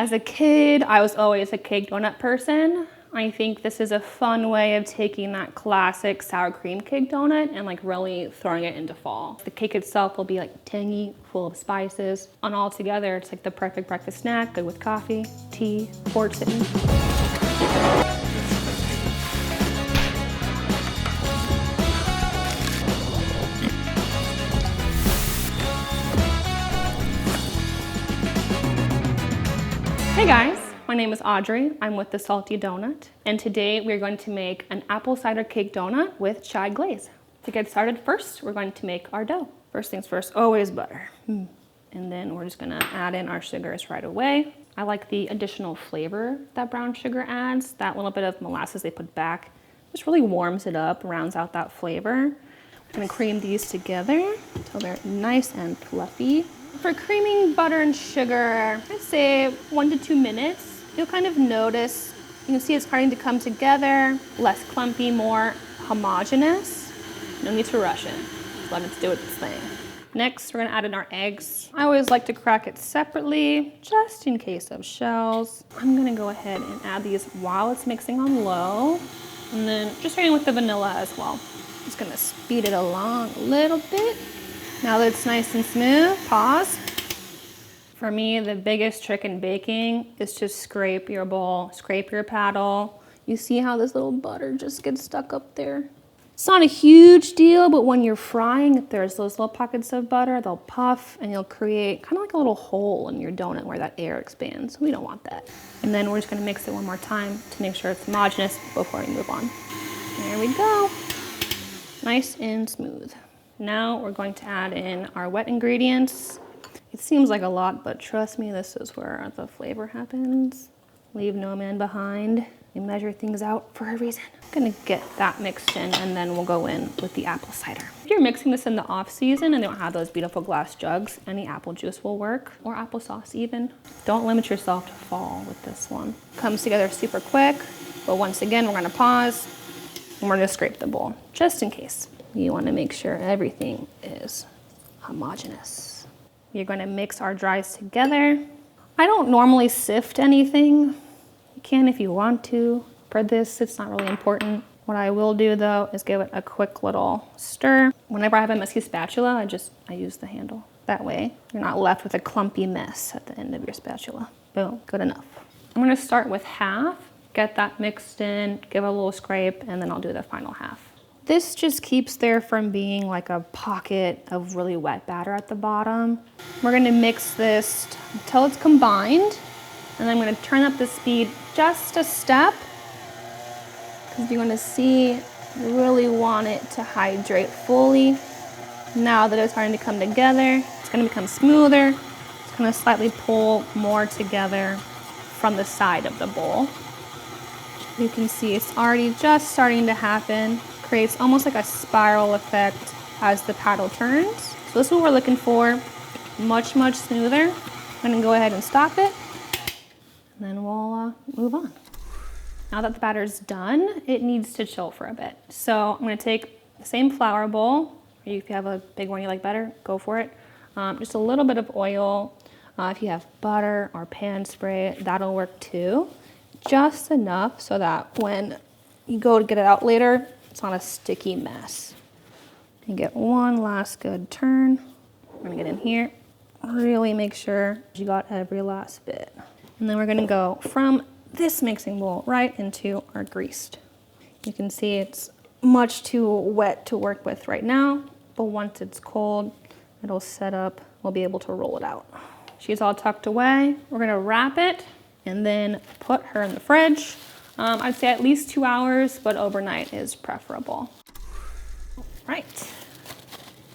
as a kid, I was always a cake donut person. I think this is a fun way of taking that classic sour cream cake donut and like really throwing it into fall. The cake itself will be like tangy, full of spices, and all together it's like the perfect breakfast snack, good with coffee, tea, board sitting. Hey guys, my name is Audrey. I'm with The Salty Donut, and today we're going to make an apple cider cake donut with Chai Glaze. To get started, first we're going to make our dough. First things first, always butter. And then we're just gonna add in our sugars right away. I like the additional flavor that brown sugar adds. That little bit of molasses they put back just really warms it up, rounds out that flavor. We're gonna cream these together until they're nice and fluffy. For creaming butter and sugar, I'd say 1 to 2 minutes. You'll kind of notice, you can see it's starting to come together, less clumpy, more homogeneous. No need to rush it. Just let it do its thing. Next, we're gonna add in our eggs. I always like to crack it separately, just in case of shells. I'm gonna go ahead and add these while it's mixing on low, and then just starting with the vanilla as well. Just gonna speed it along a little bit. Now that it's nice and smooth, pause. For me, the biggest trick in baking is to scrape your bowl, scrape your paddle. You see how this little butter just gets stuck up there? It's not a huge deal, but when you're frying, if there's those little pockets of butter, they'll puff and you'll create kind of like a little hole in your donut where that air expands. We don't want that. And then we're just gonna mix it one more time to make sure it's homogeneous before we move on. There we go. Nice and smooth. Now we're going to add in our wet ingredients. It seems like a lot, but trust me, this is where the flavor happens. Leave no man behind. We measure things out for a reason. I'm gonna get that mixed in and then we'll go in with the apple cider. If you're mixing this in the off season and they don't have those beautiful glass jugs, any apple juice will work, or applesauce even. Don't limit yourself to fall with this one. Comes together super quick, but once again, we're gonna pause and we're gonna scrape the bowl, just in case. You want to make sure everything is homogeneous. You're going to mix our dries together. I don't normally sift anything. You can if you want to. For this, it's not really important. What I will do though is give it a quick little stir. Whenever I have a messy spatula, I use the handle. That way, you're not left with a clumpy mess at the end of your spatula. Boom, good enough. I'm going to start with half, get that mixed in, give it a little scrape, and then I'll do the final half. This just keeps there from being like a pocket of really wet batter at the bottom. We're gonna mix this until it's combined, and then I'm gonna turn up the speed just a step, because you're gonna see you really want it to hydrate fully. Now that it's starting to come together, it's gonna become smoother. It's gonna slightly pull more together from the side of the bowl. You can see it's already just starting to happen. Creates almost like a spiral effect as the paddle turns. So this is what we're looking for, much, much smoother. I'm gonna go ahead and stop it, and then we'll move on. Now that the batter's done, it needs to chill for a bit. So I'm gonna take the same flour bowl, or if you have a big one you like better, go for it. Just a little bit of oil. If you have butter or pan spray, that'll work too. Just enough so that when you go to get it out later, it's not a sticky mess. And get one last good turn. We're gonna get in here, really make sure you got every last bit. And then we're gonna go from this mixing bowl right into our greased. You can see it's much too wet to work with right now, but once it's cold, it'll set up, we'll be able to roll it out. She's all tucked away. We're gonna wrap it and then put her in the fridge. I'd say at least 2 hours, but overnight is preferable. All right,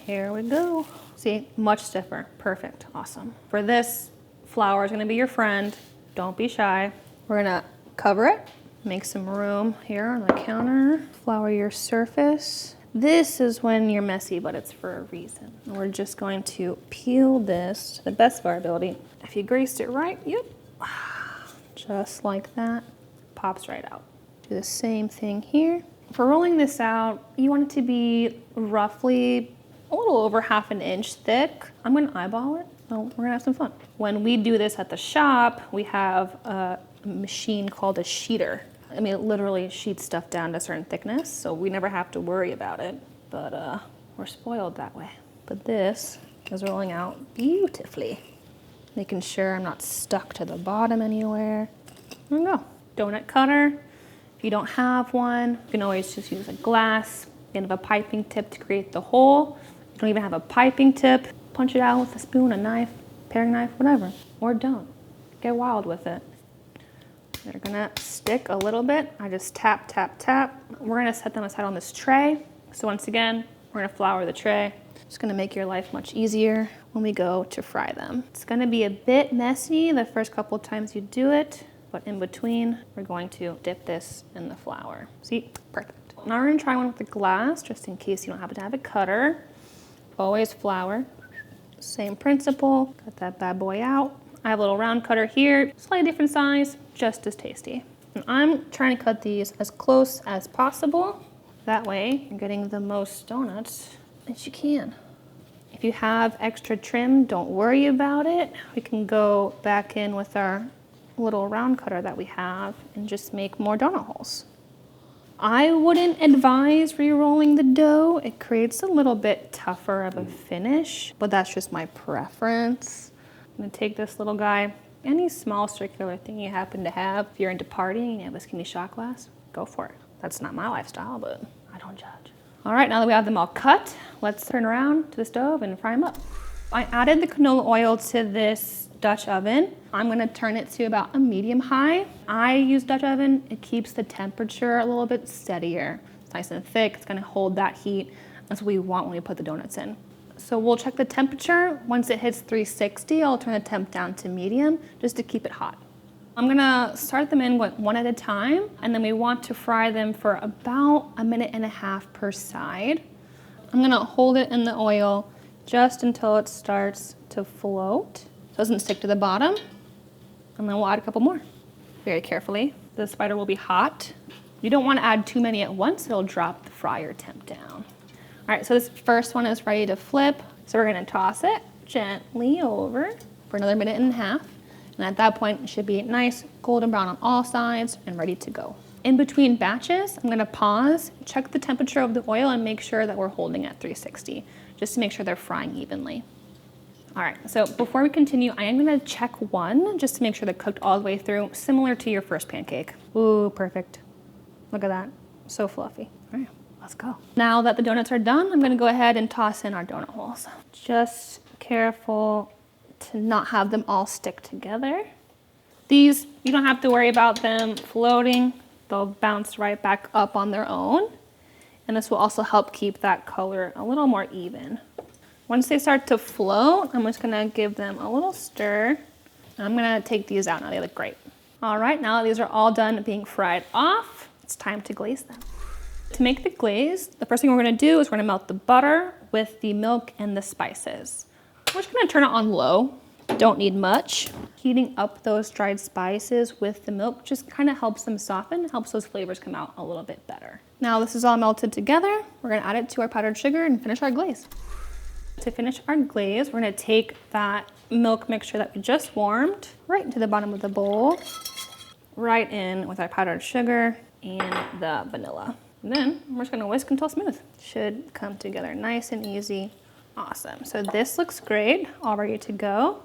here we go. See, much stiffer, perfect, awesome. For this, flour is gonna be your friend. Don't be shy. We're gonna cover it, make some room here on the counter, flour your surface. This is when you're messy, but it's for a reason. And we're just going to peel this to the best of our ability. If you greased it right, yep, just like that. Pops right out. Do the same thing here. For rolling this out, you want it to be roughly a little over 1/2 inch thick. I'm gonna eyeball it So we're gonna have some fun. When we do this at the shop, we have a machine called a sheeter. I mean, it literally sheets stuff down to a certain thickness, so we never have to worry about it, but we're spoiled that way. But this is rolling out beautifully, making sure I'm not stuck to the bottom anywhere. There we go. Donut cutter. If you don't have one, you can always just use a glass. You have a piping tip to create the hole. You don't even have a piping tip. Punch it out with a spoon, a knife, paring knife, whatever. Or don't. Get wild with it. They're gonna stick a little bit. I just tap, tap, tap. We're gonna set them aside on this tray. So once again, we're gonna flour the tray. It's gonna make your life much easier when we go to fry them. It's gonna be a bit messy the first couple times you do it, but in between, we're going to dip this in the flour. See, perfect. Now we're gonna try one with the glass, just in case you don't happen to have a cutter. Always flour. Same principle, cut that bad boy out. I have a little round cutter here, slightly different size, just as tasty. And I'm trying to cut these as close as possible. That way, you're getting the most donuts as you can. If you have extra trim, don't worry about it. We can go back in with our little round cutter that we have and just make more donut holes. I wouldn't advise re-rolling the dough. It creates a little bit tougher of a finish, but that's just my preference. I'm gonna take this little guy, any small circular thing you happen to have. If you're into partying and you have a skinny shot glass, go for it. That's not my lifestyle, but I don't judge. All right, now that we have them all cut, let's turn around to the stove and fry them up. I added the canola oil to this Dutch oven. I'm gonna turn it to about a medium high. I use Dutch oven. It keeps the temperature a little bit steadier. It's nice and thick. It's gonna hold that heat. That's what we want when we put the donuts in. So we'll check the temperature. Once it hits 360, I'll turn the temp down to medium just to keep it hot. I'm gonna start them in one at a time, and then we want to fry them for about 1.5 minutes per side. I'm gonna hold it in the oil just until it starts to float. It doesn't stick to the bottom. And then we'll add a couple more. Very carefully. The spider will be hot. You don't wanna add too many at once, it'll drop the fryer temp down. All right, so this first one is ready to flip. So we're gonna toss it gently over for another 1.5 minutes. And at that point, it should be nice golden brown on all sides and ready to go. In between batches, I'm gonna pause, check the temperature of the oil and make sure that we're holding at 360, just to make sure they're frying evenly. All right, so before we continue, I am gonna check one just to make sure they're cooked all the way through, similar to your first pancake. Ooh, perfect. Look at that, so fluffy. All right. Let's go. Now that the donuts are done, I'm gonna go ahead and toss in our donut holes. Just careful to not have them all stick together. These, you don't have to worry about them floating. They'll bounce right back up on their own. And this will also help keep that color a little more even. Once they start to float, I'm just gonna give them a little stir. And I'm gonna take these out now, they look great. All right, now that these are all done being fried off, it's time to glaze them. To make the glaze, the first thing we're gonna do is we're gonna melt the butter with the milk and the spices. We're just gonna turn it on low. Don't need much. Heating up those dried spices with the milk just kind of helps them soften, helps those flavors come out a little bit better. Now this is all melted together. We're gonna add it to our powdered sugar and finish our glaze. To finish our glaze, we're gonna take that milk mixture that we just warmed right into the bottom of the bowl, right in with our powdered sugar and the vanilla. And then we're just gonna whisk until smooth. Should come together nice and easy. Awesome, so this looks great, all ready to go.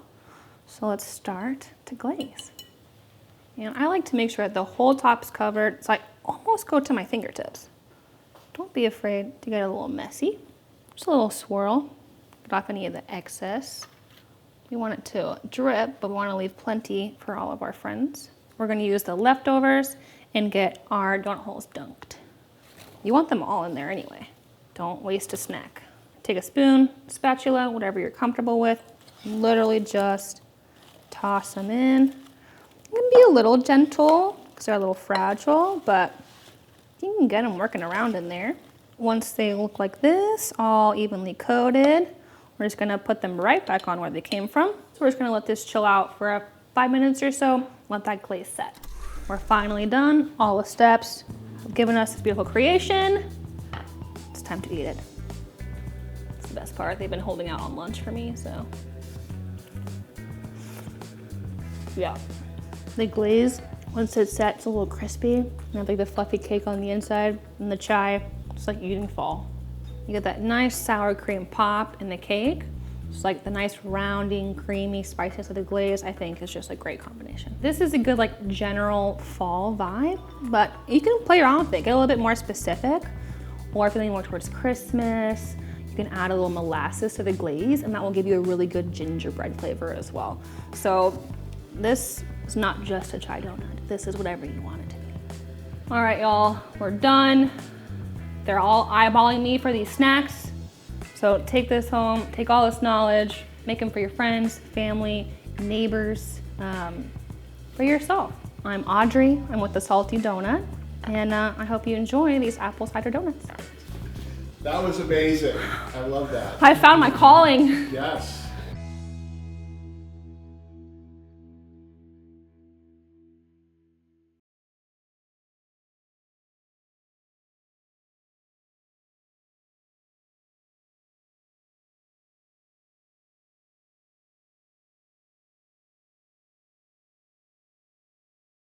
So let's start to glaze. And I like to make sure that the whole top's covered, so I almost go to my fingertips. Don't be afraid to get a little messy. Just a little swirl, get off any of the excess. We want it to drip, but we wanna leave plenty for all of our friends. We're gonna use the leftovers and get our donut holes dunked. You want them all in there anyway. Don't waste a snack. Take a spoon, spatula, whatever you're comfortable with. Literally just toss them in. You can be a little gentle because they're a little fragile, but you can get them working around in there. Once they look like this, all evenly coated, we're just gonna put them right back on where they came from. So we're just gonna let this chill out for 5 minutes or so, let that glaze set. We're finally done, all the steps have given us this beautiful creation. It's time to eat it. It's the best part. They've been holding out on lunch for me, so Yeah. The glaze, once it's set, it's a little crispy. And I have like the fluffy cake on the inside and the chai. It's like eating fall. You get that nice sour cream pop in the cake. It's like the nice rounding, creamy spiciness of the glaze, I think is just a great combination. This is a good like general fall vibe, but you can play around with it, get a little bit more specific, or if you're leaning more towards Christmas, you can add a little molasses to the glaze and that will give you a really good gingerbread flavor as well. So this is not just a chai donut. This is whatever you want it to be. All right, y'all, we're done. They're all eyeballing me for these snacks. So take this home, take all this knowledge, make them for your friends, family, neighbors, for yourself. I'm Audrey, I'm with the Salty Donut, and I hope you enjoy these apple cider donuts. That was amazing. I love that. I found my calling. Yes.